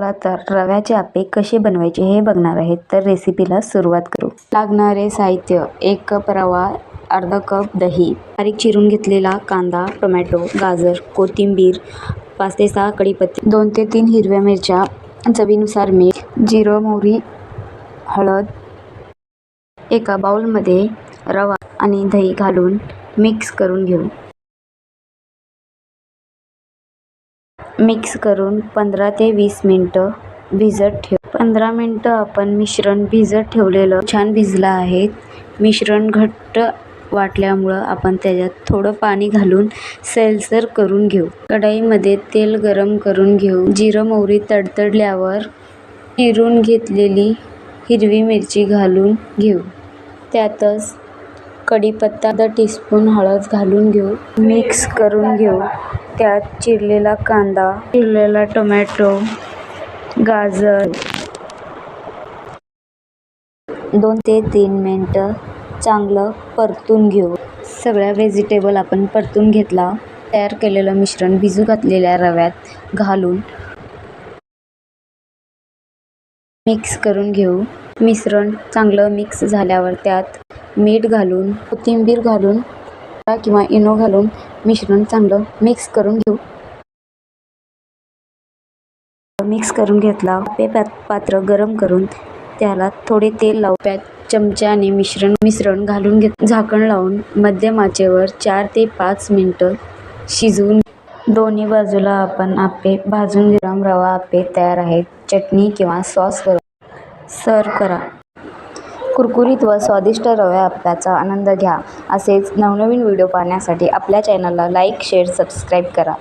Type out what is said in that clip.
चला तर रव्याचे आप्पे कसे बनवायचे हे बघणार आहेत, तर रेसिपीला सुरुवात करू। लागणारे साहित्य: 1 कप रवा, अर्धा कप दही, बारीक चिरून घेतलेला कांदा, टोमॅटो, गाजर, कोथिंबीर, 5 ते 6 कढीपत्ते, 2 ते 3 हिरव्या मिरच्या, चवीनुसार मीठ, जिरं, मोहरी, हळद। एका बाउलमध्ये रवा आणि दही घालून मिक्स करून घेऊ। मिक्स करून 15 ते 20 मिनिटं भिजत ठेवू। 15 मिनिटं आपण मिश्रण भिजत ठेवलेलं छान भिजलं आहे। मिश्रण घट्ट वाटल्यामुळं आपण त्याच्यात थोडं पाणी घालून सैलसर करून घेऊ। कढईमध्ये तेल गरम करून घेऊ। जिरं मोहरी तडतडल्यावर चिरून घेतलेली हिरवी मिरची घालून घेऊ। त्यातच कढीपत्ता, अर्धा टीस्पून हळद घालून घेऊ। मिक्स करून घेऊ। त्यात चिरलेला कांदा, चिरलेला टोमॅटो, गाजर 2 ते 3 मिनिटं चांगलं परतून घेऊ। सगळ्या व्हेजिटेबल आपण परतून घेतला। तयार केलेलं मिश्रण भिजू घातलेल्या रव्यात घालून मिक्स करून घेऊ। मिश्रण चांगलं मिक्स झाल्यावर त्यात मीठ घालून, कोथिंबीर घालून किंवा इनो घालून मिश्रण चांगलं मिक्स करून घेऊ। मिक्स करून घेतला। पात्र गरम करून त्याला थोडे तेल लावून चमच्याने मिश्रण घालून झाकण लावून मध्यम आचेवर 4 ते 5 मिनिटं शिजवून दोन्ही बाजूला आपण आप्पे भाजून घेऊ। रवा आप्पे तयार आहेत। चटणी किंवा सॉस करून सर्व्ह करा। कुरकुरीत व स्वादिष्ट रवा आप्प्याचा आनंद घ्या। असेच नवनवीन व्हिडिओ पाहण्यासाठी आपल्या चॅनलला लाईक, शेअर, सबस्क्राईब करा।